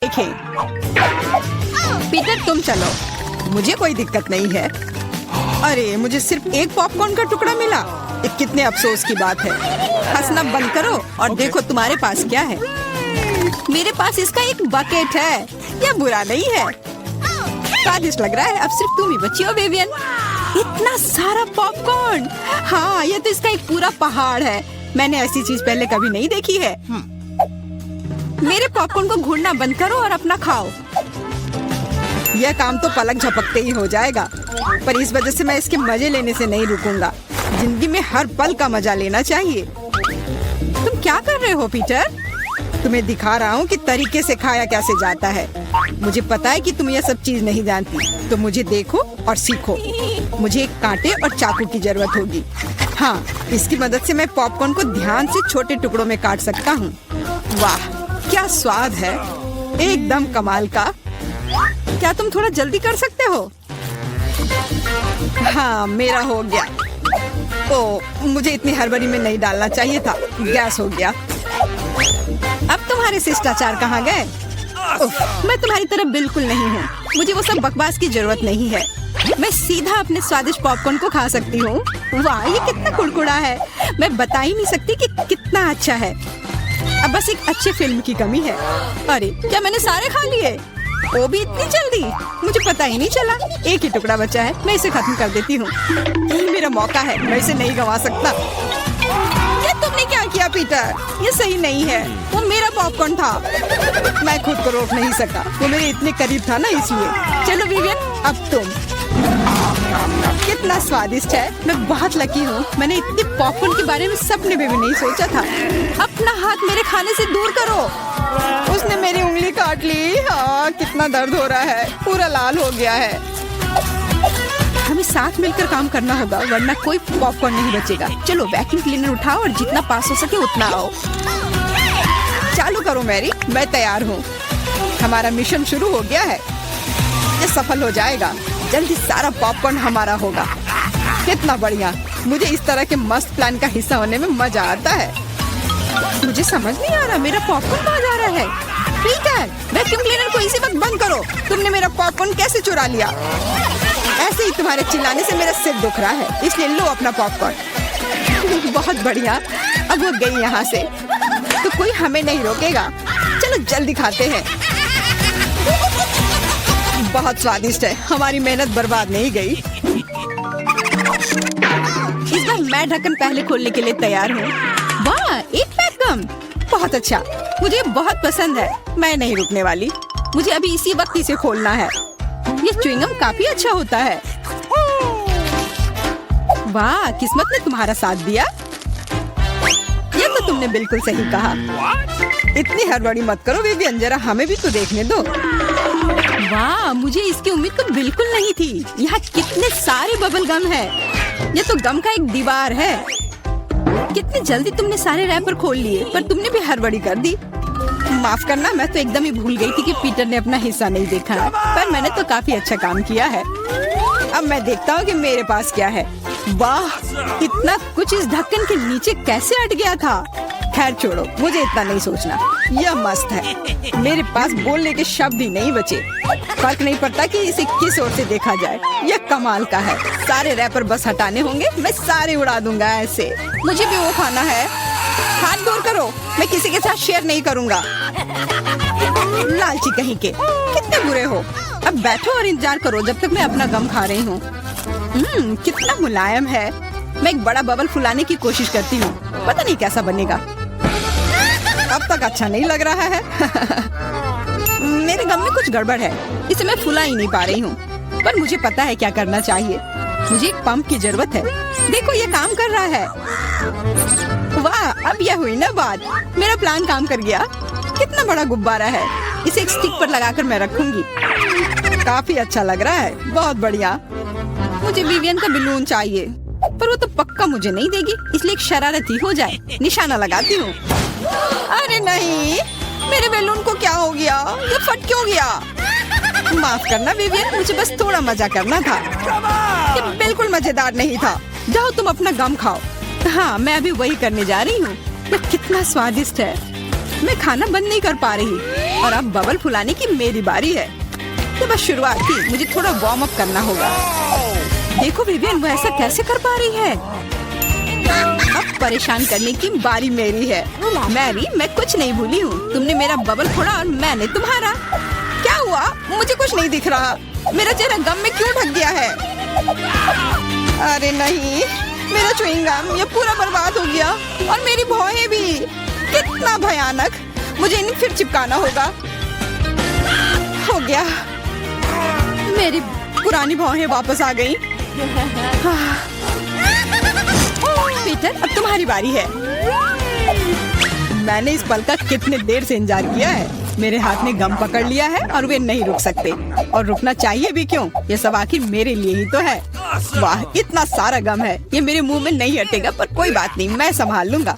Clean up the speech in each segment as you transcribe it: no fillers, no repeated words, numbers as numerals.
देखें। पीटर तुम चलो, मुझे कोई दिक्कत नहीं है। अरे मुझे सिर्फ एक पॉपकॉर्न का टुकड़ा मिला, ये कितने अफसोस की बात है। हंसना बंद करो और देखो तुम्हारे पास क्या है। मेरे पास इसका एक बकेट है, यह बुरा नहीं है, स्वादिष्ट लग रहा है। अब सिर्फ तुम ही बची हो विवियन। इतना सारा पॉपकॉर्न, हाँ यह तो इसका एक पूरा पहाड़ है। मैंने ऐसी चीज पहले कभी नहीं देखी है। मेरे पॉपकॉर्न को घूरना बंद करो और अपना खाओ। यह काम तो पलक झपकते ही हो जाएगा, पर इस वजह से मैं इसके मजे लेने से नहीं रुकूंगा। जिंदगी में हर पल का मजा लेना चाहिए। तुम क्या कर रहे हो पीटर? तुम्हें दिखा रहा हूँ कि तरीके से खाया कैसे जाता है। मुझे पता है कि तुम यह सब चीज नहीं जानती, तो मुझे देखो और सीखो। मुझे एक कांटे और चाकू की जरूरत होगी। हाँ, इसकी मदद से मैं पॉपकॉर्न को ध्यान से छोटे टुकड़ों में काट सकता हूँ। वाह क्या स्वाद है, एकदम कमाल का। क्या तुम थोड़ा जल्दी कर सकते हो? हाँ मेरा हो गया। ओ, मुझे इतनी हड़बड़ी में नहीं डालना चाहिए था। गैस हो गया। अब तुम्हारे शिष्टाचार कहाँ गए? मैं तुम्हारी तरह बिल्कुल नहीं हूँ। मुझे वो सब बकवास की जरूरत नहीं है। मैं सीधा अपने स्वादिष्ट पॉपकॉर्न को खा सकती हूँ। वाह ये कितना कुड़कुड़ा है, मैं बता ही नहीं सकती कि कितना अच्छा है। अब बस एक अच्छे फिल्म की कमी है। अरे क्या मैंने सारे खा लिए? वो भी इतनी जल्दी, मुझे पता ही नहीं चला। एक ही टुकड़ा बचा है, मैं इसे खत्म कर देती हूँ। यही मेरा मौका है, मैं इसे नहीं गंवा सकता। ये तुमने क्या किया पीटर? ये सही नहीं है, वो मेरा पॉपकॉर्न था। मैं खुद को रोक नहीं सका, वो मेरे इतने करीब था ना, इसलिए। चलो विवियन अब तुम। कितना स्वादिष्ट है, मैं बहुत लकी हूँ। मैंने इतने पॉपकॉर्न के बारे में सपने में भी नहीं सोचा था। अपना हाथ मेरे खाने से दूर करो। उसने मेरी उंगली काट ली। हाँ कितना दर्द हो रहा है, पूरा लाल हो गया है। हमें साथ मिलकर काम करना होगा, वरना कोई पॉपकॉर्न नहीं बचेगा। चलो वैक्यूम क्लीनर उठाओ और जितना पास हो सके उतना आओ। चालू करो मैरी, मैं तैयार हूँ। हमारा मिशन शुरू हो गया है, ये सफल हो जाएगा। जल्दी सारा पॉपकॉर्न हमारा होगा। कितना बढ़िया, मुझे इस तरह के मस्त प्लान का हिस्सा होने में मजा आता है। मुझे समझ नहीं आ रहा मेरा पॉपकॉर्न कहाँ जा रहा है। पीटर वैक्यूम क्लीनर को इसी वक्त बंद करो। तुमने मेरा पॉपकॉर्न कैसे चुरा लिया? ऐसे ही तुम्हारे चिल्लाने से मेरा सिर दुख रहा है, इसलिए लो अपना पॉपकॉर्न। बहुत बढ़िया, अब वो गई यहाँ से तो कोई हमें नहीं रोकेगा। चलो जल्दी खाते हैं। बहुत स्वादिष्ट है, हमारी मेहनत बर्बाद नहीं गई। इस बार मैं ढक्कन पहले खोलने के लिए तैयार हूँ। वाह एक पैक गम, बहुत अच्छा, मुझे बहुत पसंद है। मैं नहीं रुकने वाली, मुझे अभी इसी वक्त इसे खोलना है। ये च्युइंगम काफी अच्छा होता है। वाह किस्मत ने तुम्हारा साथ दिया। ये तो तुमने बिल्कुल सही कहा। इतनी हड़बड़ी मत करो विवियन, जरा हमें भी तो देखने दो। वाह मुझे इसकी उम्मीद तो बिल्कुल नहीं थी। यहाँ कितने सारे बबल गम है, ये तो गम का एक दीवार है। कितनी जल्दी तुमने सारे रैपर खोल लिए, पर तुमने भी हड़बड़ी कर दी। माफ करना, मैं तो एकदम ही भूल गई थी कि पीटर ने अपना हिस्सा नहीं देखा है, पर मैंने तो काफी अच्छा काम किया है। अब मैं देखता हूँ कि मेरे पास क्या है। वाह इतना कुछ इस ढक्कन के नीचे कैसे अट गया था। खैर छोड़ो, मुझे इतना नहीं सोचना। यह मस्त है, मेरे पास बोलने के शब्द ही नहीं बचे। फर्क नहीं पड़ता कि इसे किस ओर से देखा जाए, यह कमाल का है। सारे रैपर बस हटाने होंगे, मैं सारे उड़ा दूंगा ऐसे। मुझे भी वो खाना है। हाथ दूर करो, मैं किसी के साथ शेयर नहीं करूंगा। लालची कहीं के, कितने बुरे हो। अब बैठो और इंतजार करो जब तक मैं अपना गम खा रही हूँ। कितना मुलायम है। मैं एक बड़ा बबल फुलाने की कोशिश करती हूँ, पता नहीं कैसा बनेगा। अब तक अच्छा नहीं लग रहा है। मेरे गम में कुछ गड़बड़ है, इसे मैं फुला ही नहीं पा रही हूँ, पर मुझे पता है क्या करना चाहिए। मुझे एक पंप की जरूरत है। देखो ये काम कर रहा है। वाह अब यह हुई ना बात, मेरा प्लान काम कर गया। कितना बड़ा गुब्बारा है, इसे एक स्टिक पर लगाकर मैं रखूंगी। काफी अच्छा लग रहा है, बहुत बढ़िया। मुझे विवियन का बैलून चाहिए, पर वो तो पक्का मुझे नहीं देगी, इसलिए एक शरारती हो जाए, निशाना लगाती हूँ। अरे नहीं, मेरे बैलून को क्या हो गया? ये फट क्यों गया? माफ करना विवियन, मुझे बस थोड़ा मजा करना था। ये बिल्कुल मजेदार नहीं था। जाओ तुम अपना गम खाओ। हाँ मैं अभी वही करने जा रही हूँ। ये कितना स्वादिष्ट है। मैं खाना बंद नहीं कर पा रही और अब बबल फुलाने की मेरी बारी है। तो बस शुरुआत की, मुझे थोड़ा वार्म अप करना होगा। देखो विवियन, वो ऐसा कैसे कर पा रही है। अब परेशान करने की बारी मेरी है। मैरी, मैं कुछ नहीं भूली हूँ। तुमने मेरा बबल फोड़ा और मैंने तुम्हारा। क्या हुआ? मुझे कुछ नहीं दिख रहा। मेरा चेहरा गम में क्यों ढक गया है? अरे नहीं, मेरा च्युइंग गम ये पूरा बर्बाद हो गया और मेरी भौहें भी। कितना भयानक। मुझे इन्हें फिर चिपकाना होगा। हो गया, मेरी पुरानी भौहें वापस आ गई। पीटर, अब तुम्हारी बारी है। मैंने इस पल का कितने देर से इंतजार किया है। मेरे हाथ ने गम पकड़ लिया है और वे नहीं रुक सकते, और रुकना चाहिए भी क्यों? ये सब आखिर मेरे लिए ही तो है। वाह, इतना सारा गम है, ये मेरे मुंह में नहीं हटेगा, पर कोई बात नहीं, मैं संभाल लूंगा।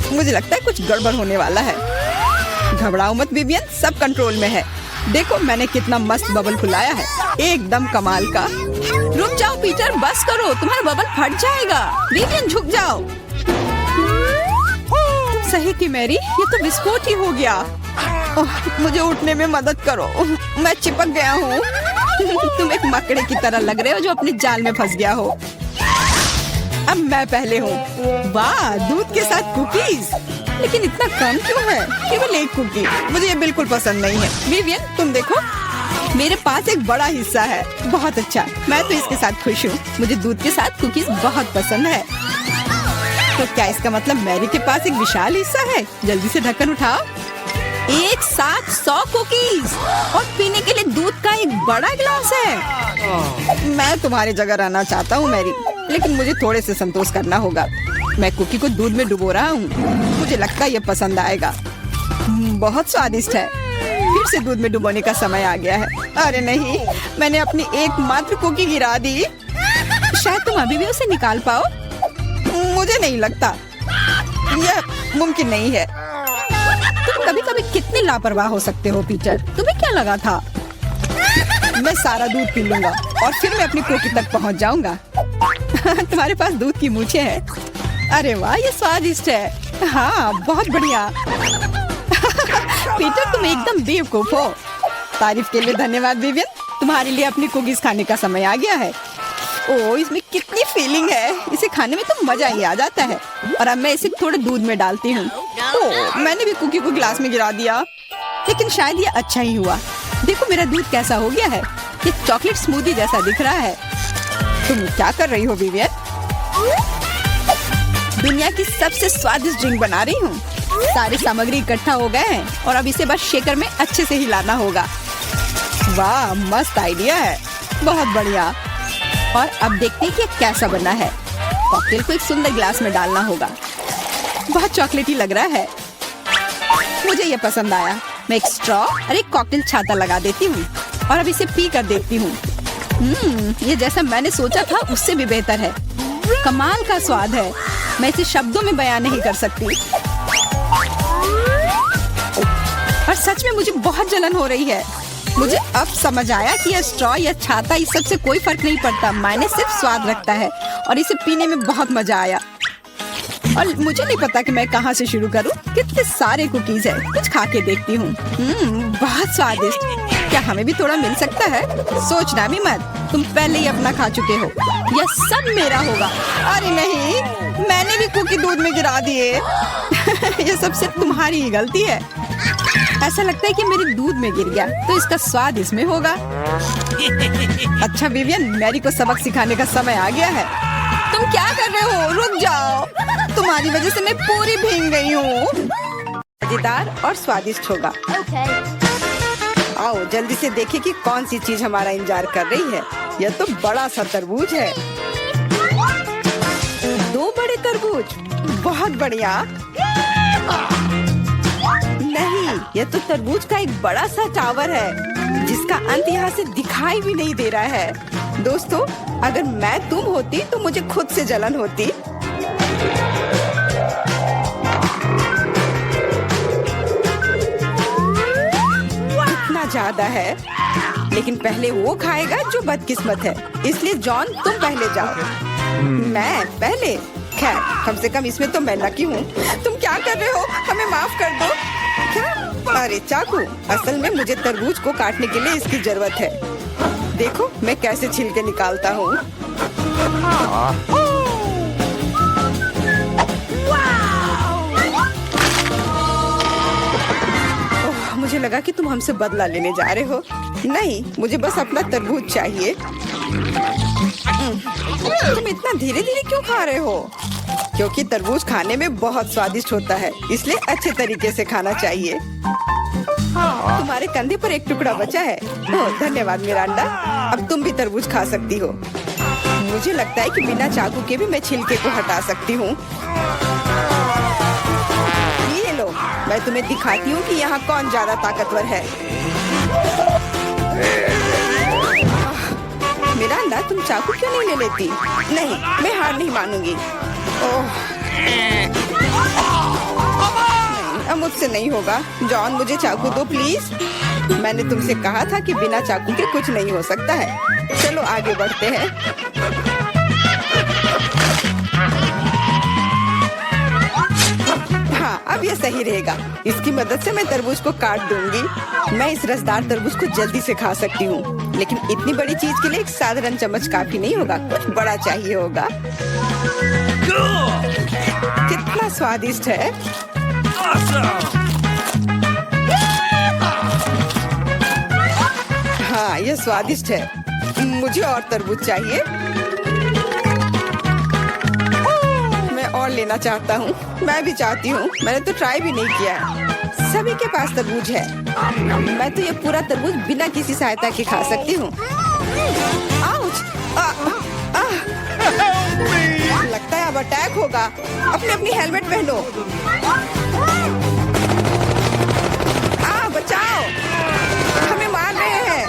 मुझे लगता है कुछ गड़बड़ होने वाला है। घबराओ मत विवियन, सब कंट्रोल में है। देखो मैंने कितना मस्त बबल फुलाया है, एकदम कमाल का। रुक जाओ पीटर, बस करो, तुम्हारा बबल फट जाएगा। विवियन झुक जाओ। सही थी मैरी, ये तो विस्फोट ही हो गया। मुझे उठने में मदद करो, मैं चिपक गया हूँ। तुम एक मकड़े की तरह लग रहे हो जो अपने जाल में फंस गया हो। अब मैं पहले हूँ। वाह, दूध के साथ कुकीज, लेकिन इतना कम क्यों है? केवल एक कुकी। मुझे ये बिल्कुल पसंद नहीं है। विवियन, तुम देखो, मेरे पास एक बड़ा हिस्सा है। बहुत अच्छा, मैं तो इसके साथ खुश हूँ। मुझे दूध के साथ कुकीज बहुत पसंद है। तो क्या इसका मतलब मैरी के पास एक विशाल हिस्सा है? जल्दी से ढक्कन उठाओ। एक साथ 100 कुकीज और पीने के लिए दूध का एक बड़ा गिलास है। मैं तुम्हारी जगह रहना चाहता हूँ मैरी, लेकिन मुझे थोड़े से संतोष करना होगा। मैं कुकी को दूध में डुबो रहा हूँ। मुझे लगता है ये पसंद आएगा। बहुत स्वादिष्ट है। फिर से दूध में डुबोने का समय आ गया है। अरे नहीं, मैंने अपनी एकमात्र कुकी गिरा दी। शायद तुम अभी भी उसे निकाल पाओ। मुझे नहीं लगता, यह मुमकिन नहीं है। तुम कभी कभी कितने लापरवाह हो सकते हो पीटर। तुम्हें क्या लगा था? मैं सारा दूध पी लूंगा और फिर मैं अपनी कुकी तक पहुंच जाऊंगा। तुम्हारे पास दूध की मूछें हैं। अरे वाह, ये स्वादिष्ट है। हाँ, बहुत बढ़िया। पीटर, तुम एकदम बेवकूफ हो। तारीफ के लिए धन्यवाद विवियन। तुम्हारे लिए अपनी कुकीज खाने का समय आ गया है। ओह, इसमें कितनी फीलिंग है। इसे खाने में तो मजा ही आ जाता है। और अब मैं इसे थोड़े दूध में डालती हूँ। ओह, मैंने भी कुकी को गिलास में गिरा दिया, लेकिन शायद ये अच्छा ही हुआ। देखो मेरा दूध कैसा हो गया है। ये चॉकलेट स्मूदी जैसा दिख रहा है। तुम क्या कर रही हो विवियन? दुनिया की सबसे स्वादिष्ट ड्रिंक बना रही हूँ। सारी सामग्री इकट्ठा हो गए हैं और अब इसे बस शेकर में अच्छे से हिलाना होगा। वाह, मस्त आइडिया है, बहुत बढ़िया। और अब देखते हैं कि कैसा बना है। कॉकटेल को एक सुंदर गिलास में डालना होगा। बहुत चॉकलेटी लग रहा है। मुझे ये पसंद आया। मैं एक स्ट्रॉ और एक कॉकटेल छाता लगा देती हूँ और अब इसे पी कर देखती हूँ। ये जैसा मैंने सोचा था उससे भी बेहतर है। कमाल का स्वाद है। मैं इसे शब्दों में बयान नहीं कर सकती। और सच में मुझे बहुत जलन हो रही है। मुझे अब समझ आया कि यह स्ट्रॉ या छाता इस सब से कोई फर्क नहीं पड़ता। मायने सिर्फ स्वाद रखता है और इसे पीने में बहुत मजा आया। और मुझे नहीं पता कि मैं कहाँ से शुरू करूँ। कितने सारे कुकीज है। कुछ खा के देखती हूँ। बहुत स्वादिष्ट। क्या हमें भी थोड़ा मिल सकता है? सोचना भी मत, तुम पहले ही अपना खा चुके हो। यह सब मेरा होगा। अरे नहीं, मैंने भी कुकी दूध में गिरा दिए। यह सब सिर्फ तुम्हारी ही गलती है। ऐसा लगता है कि मेरे दूध में गिर गया, तो इसका स्वाद इसमें होगा। अच्छा विवियन, मैरी को सबक सिखाने का समय आ गया है। तुम क्या कर रहे हो? रुक जाओ, तुम्हारी वजह से मैं पूरी भीग गई हूँ। मजेदार और स्वादिष्ट होगा। आओ जल्दी से देखें कि कौन सी चीज हमारा इंतजार कर रही है। यह तो बड़ा सा तरबूज है। 2 बड़े तरबूज, बहुत बढ़िया। नहीं, यह तो तरबूज का एक बड़ा सा टावर है जिसका अंत यहाँ से दिखाई भी नहीं दे रहा है। दोस्तों, अगर मैं तुम होती तो मुझे खुद से जलन होती। इतना ज्यादा है, लेकिन पहले वो खाएगा जो बदकिस्मत है। इसलिए जॉन, तुम पहले जाओ। मैं पहले? खैर कम से कम इसमें तो मैं लकी हूँ। तुम क्या कर रहे हो? हमें माफ कर दो। क्या? अरे चाकू, असल में मुझे तरबूज को काटने के लिए इसकी जरूरत है। देखो मैं कैसे छिलके निकालता हूँ। मुझे लगा कि तुम हमसे बदला लेने जा रहे हो। नहीं, मुझे बस अपना तरबूज चाहिए। तुम इतना धीरे धीरे क्यों खा रहे हो? क्योंकि तरबूज खाने में बहुत स्वादिष्ट होता है, इसलिए अच्छे तरीके से खाना चाहिए। तुम्हारे कंधे पर एक टुकड़ा बचा है। ओह, धन्यवाद मिरांडा। अब तुम भी तरबूज खा सकती हो। मुझे लगता है कि बिना चाकू के भी मैं छिलके को हटा सकती हूँ। ये लो, मैं तुम्हें दिखाती हूँ कि यहाँ कौन ज्यादा ताकतवर है। मिरांडा, तुम चाकू क्यों नहीं ले लेती? नहीं, मैं हार नहीं मानूंगी। ओह, नहीं, अब मुझसे नहीं होगा। जॉन, मुझे चाकू दो प्लीज। मैंने तुमसे कहा था कि बिना चाकू के कुछ नहीं हो सकता है। चलो आगे बढ़ते हैं। हाँ, अब ये सही रहेगा। इसकी मदद से मैं तरबूज को काट दूंगी। मैं इस रसदार तरबूज को जल्दी से खा सकती हूँ, लेकिन इतनी बड़ी चीज के लिए एक साधारण चम्मच काफी नहीं होगा, कुछ बड़ा चाहिए होगा। कितना स्वादिष्ट है। हाँ, ये स्वादिष्ट है। मुझे और तरबूज चाहिए। मैं और लेना चाहता हूँ। मैं भी चाहती हूँ। मैंने तो ट्राई भी नहीं किया है। सभी के पास तरबूज है। मैं तो ये पूरा तरबूज बिना किसी सहायता के खा सकती हूँ। आउच! लगता है अब अटैक होगा। अपनी अपनी हेलमेट पहनो। बचाओ! हमें मार रहे हैं।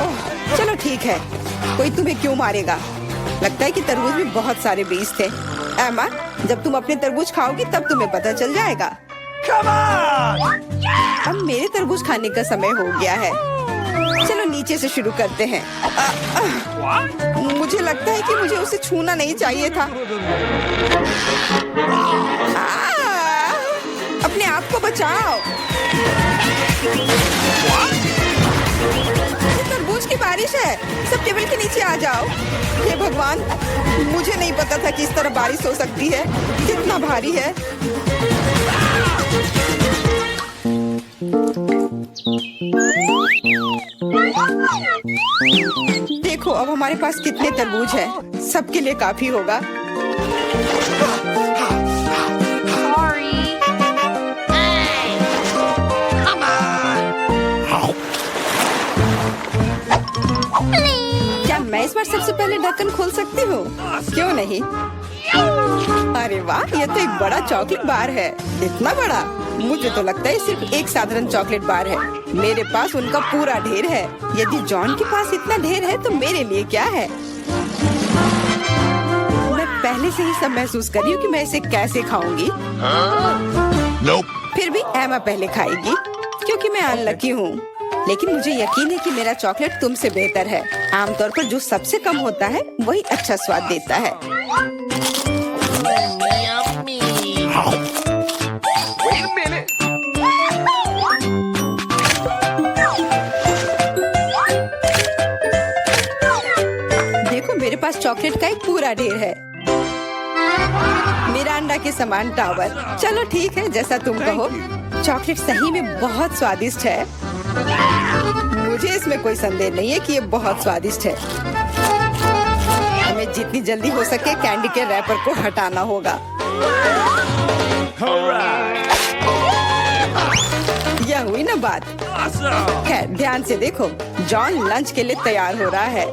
ओह, चलो ठीक है। कोई तुम्हें क्यों मारेगा? लगता है कि तरबूज में बहुत सारे बीज थे। एमा, जब तुम अपने तरबूज खाओगी तब तुम्हें पता चल जाएगा। अब मेरे तरबूज खाने का समय हो गया है। चलो नीचे से शुरू करते हैं। मुझे लगता है कि मुझे उसे छूना नहीं चाहिए था। अपने आप को बचाओ। ये तरबूज की बारिश है। सब टेबल के नीचे आ जाओ। हे भगवान, मुझे नहीं पता था कि इस तरह बारिश हो सकती है। कितना भारी है। देखो अब हमारे पास कितने तरबूज हैं। सबके लिए काफी होगा। क्या मैं इस बार सबसे पहले ढक्कन खोल सकती हूँ? क्यों नहीं? अरे वाह, ये तो एक बड़ा चॉकलेट बार है। इतना बड़ा? मुझे तो लगता है सिर्फ एक साधारण चॉकलेट बार है। मेरे पास उनका पूरा ढेर है। यदि जॉन के पास इतना ढेर है तो मेरे लिए क्या है? मैं पहले से ही सब महसूस कर रही हूँ कि मैं इसे कैसे खाऊंगी। फिर भी एमा पहले खाएगी क्योंकि मैं अनलकी हूँ। लेकिन मुझे यकीन है कि मेरा चॉकलेट तुमसे बेहतर है। आमतौर पर जो सबसे कम होता है वही अच्छा स्वाद देता है। देखो मेरे पास चॉकलेट का एक पूरा ढेर है। मिरांडा के समान टावर। चलो ठीक है, जैसा तुम कहो। चॉकलेट सही में बहुत स्वादिष्ट है। मुझे इसमें कोई संदेह नहीं है कि ये बहुत स्वादिष्ट है। हमें जितनी जल्दी हो सके कैंडी के रैपर को हटाना होगा। यह हुई ना बात। खैर ध्यान से देखो, जॉन लंच के लिए तैयार हो रहा है।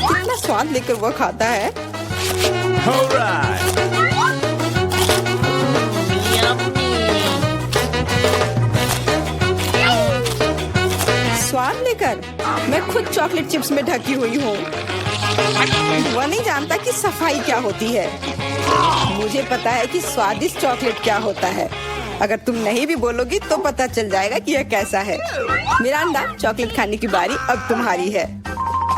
कितना स्वाद लेकर वो खाता है। स्वाद लेकर मैं खुद चॉकलेट चिप्स में ढकी हुई हूँ। वह नहीं जानता कि सफाई क्या होती है। मुझे पता है कि स्वादिष्ट चॉकलेट क्या होता है। अगर तुम नहीं भी बोलोगी तो पता चल जाएगा कि यह कैसा है। मिरांडा, चॉकलेट खाने की बारी अब तुम्हारी है।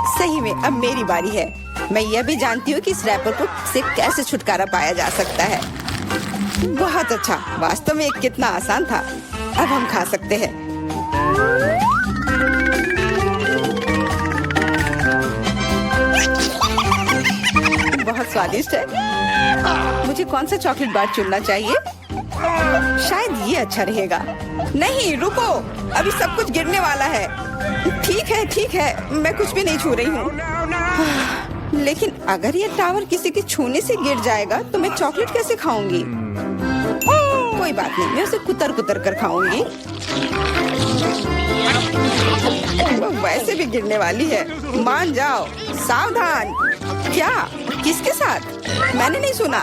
सही में अब मेरी बारी है। मैं यह भी जानती हूँ कि इस रैपर को से कैसे छुटकारा पाया जा सकता है। बहुत अच्छा, वास्तव में कितना आसान था। अब हम खा सकते हैं। बहुत स्वादिष्ट है। मुझे कौन सा चॉकलेट बार चुनना चाहिए? शायद ये अच्छा रहेगा। नहीं रुको, अभी सब कुछ गिरने वाला है। ठीक है, मैं कुछ भी नहीं छू रही हूँ। लेकिन अगर ये टावर किसी के छूने से गिर जाएगा तो मैं चॉकलेट कैसे खाऊंगी? कोई बात नहीं, मैं उसे कुतर कुतर कर खाऊंगी। वो वैसे भी गिरने वाली है। मान जाओ, सावधान। क्या? किसके साथ? मैंने नहीं सुना।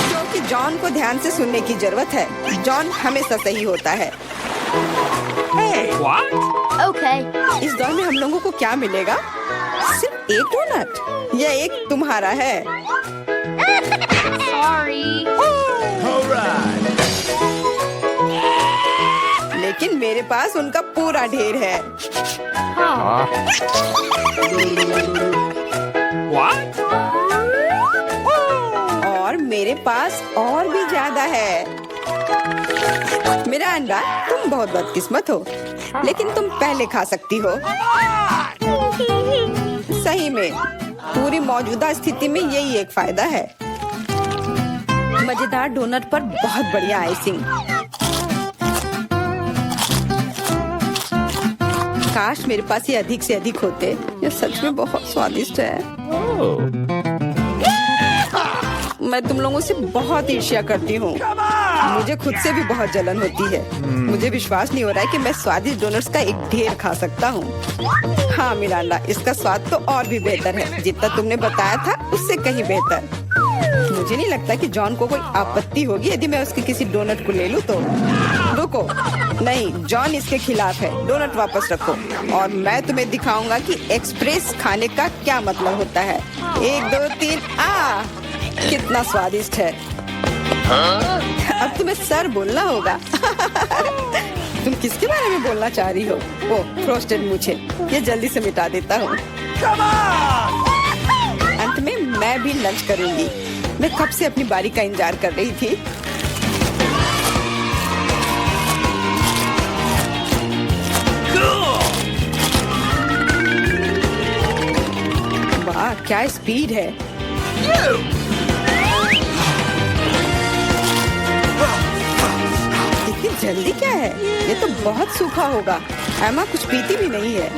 क्योंकि जॉन को ध्यान से सुनने की जरूरत है। जॉन हमेशा सही होता है। Okay. इस दौर में हम लोगों को क्या मिलेगा? सिर्फ एक डोनट। यह एक तुम्हारा है। Sorry. लेकिन मेरे पास उनका पूरा ढेर है। और मेरे पास और भी ज्यादा है। मिरांडा, तुम बहुत बदकिस्मत हो, लेकिन तुम पहले खा सकती हो। सही में पूरी मौजूदा स्थिति में यही एक फायदा है। मजेदार डोनट पर बहुत बढ़िया आइसिंग। काश मेरे पास ये अधिक से अधिक होते। ये सच में बहुत स्वादिष्ट है। मैं तुम लोगों से बहुत ईर्ष्या करती हूँ। मुझे खुद से भी बहुत जलन होती है। मुझे विश्वास नहीं हो रहा है कि मैं स्वादिष्ट डोनट्स का एक ढेर खा सकता हूँ। हाँ मिरांडा, इसका स्वाद तो और भी बेहतर है। जितना तुमने बताया था उससे कहीं बेहतर। मुझे नहीं लगता कि जॉन को कोई आपत्ति होगी यदि मैं उसके किसी डोनट को ले लूं तो। रुको, नहीं, जॉन इसके खिलाफ है। डोनट वापस रखो और मैं तुम्हें दिखाऊंगा कि एक्सप्रेस खाने का क्या मतलब होता है। 1 2 3 कितना स्वादिष्ट है। अब तुम्हें सर बोलना होगा। तुम किसके बारे में बोलना चाह रही हो? ओ, फ्रोस्टेड मूछें। ये जल्दी से मिटा देता हूँ। अंत में मैं भी लंच करूंगी। मैं कब से अपनी बारी का इंतजार कर रही थी। वाह, क्या स्पीड है। इतनी जल्दी क्या है? ये तो बहुत सूखा होगा। एमा कुछ पीती भी नहीं है।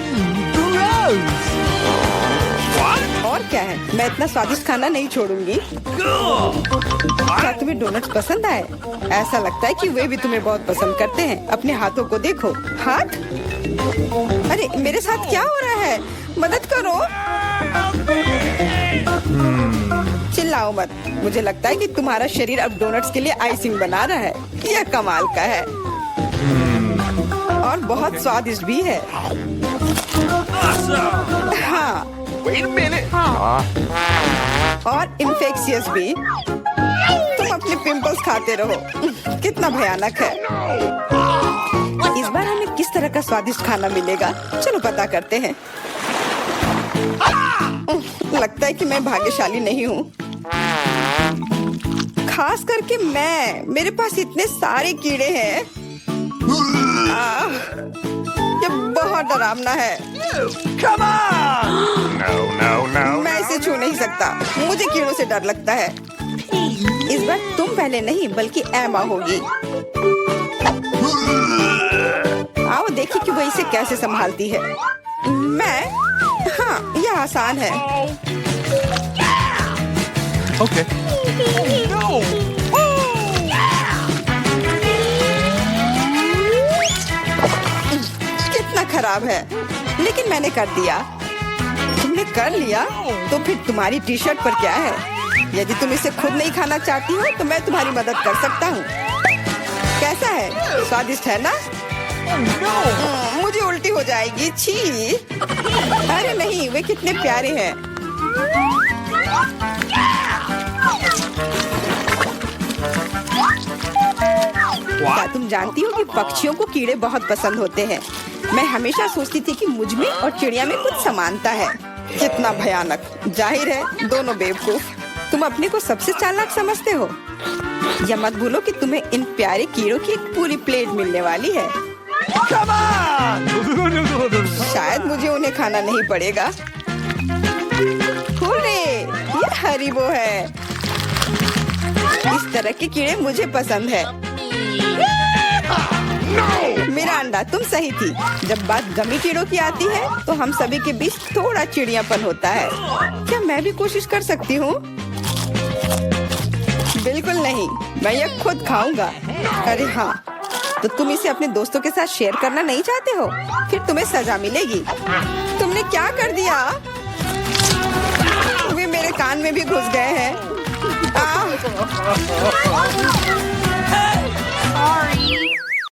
और क्या है, मैं इतना स्वादिष्ट खाना नहीं छोड़ूंगी। क्या तुम्हें डोनट्स पसंद आए? ऐसा लगता है कि वे भी तुम्हें बहुत पसंद करते हैं। अपने हाथों को देखो। हाथ? अरे मेरे साथ क्या हो रहा है? मदद करो। चिल्लाओ मत। मुझे लगता है कि तुम्हारा शरीर अब डोनट्स के लिए आइसिंग बना रहा है। यह कमाल का है और बहुत स्वादिष्ट भी है। हाँ, और इन्फेक्शियस भी। तुम अपने पिंपल्स खाते रहो। कितना भयानक है। इस बार हमें किस तरह का स्वादिष्ट खाना मिलेगा? चलो पता करते हैं। लगता है कि मैं भाग्यशाली नहीं हूँ, खास करके मैं। मेरे पास इतने सारे कीड़े हैं। ये बहुत डरावना है। मैं इसे छू नहीं सकता। मुझे कीड़ों से डर लगता है। इस बार तुम पहले नहीं बल्कि एमा होगी। आओ देखिए कि वो इसे कैसे संभालती है। मैं? हाँ, यह आसान है। Okay. कितना खराब है, लेकिन मैंने कर दिया। तुमने कर लिया तो फिर तुम्हारी टी शर्ट पर क्या है? यदि तुम इसे खुद नहीं खाना चाहती हो तो मैं तुम्हारी मदद कर सकता हूँ। कैसा है? स्वादिष्ट है ना? मुझे उल्टी हो जाएगी। छी। अरे नहीं, वे कितने प्यारे हैं। क्या तुम जानती हो कि पक्षियों को कीड़े बहुत पसंद होते हैं? मैं हमेशा सोचती थी कि मुझ में और चिड़िया में कुछ समानता है। कितना भयानक। जाहिर है दोनों बेवकूफ। तुम अपने को सबसे चालाक समझते हो। या मत भूलो कि तुम्हें इन प्यारे कीड़ों की एक पूरी प्लेट मिलने वाली है। शायद मुझे उन्हें खाना नहीं पड़ेगा। हुर्रे, ये हरीबो है। इस तरह के कीड़े मुझे पसंद है। मेरा अंडा, तुम सही थी। जब बात गमी कीड़ों की आती है तो हम सभी के बीच थोड़ा चिड़ियापन होता है। क्या मैं भी कोशिश कर सकती हूँ? बिल्कुल नहीं, मैं ये खुद खाऊंगा। अरे हाँ, तो तुम इसे अपने दोस्तों के साथ शेयर करना नहीं चाहते हो? फिर तुम्हें सजा मिलेगी। तुमने क्या कर दिया? वे मेरे कान में भी घुस गए हैं। Sorry.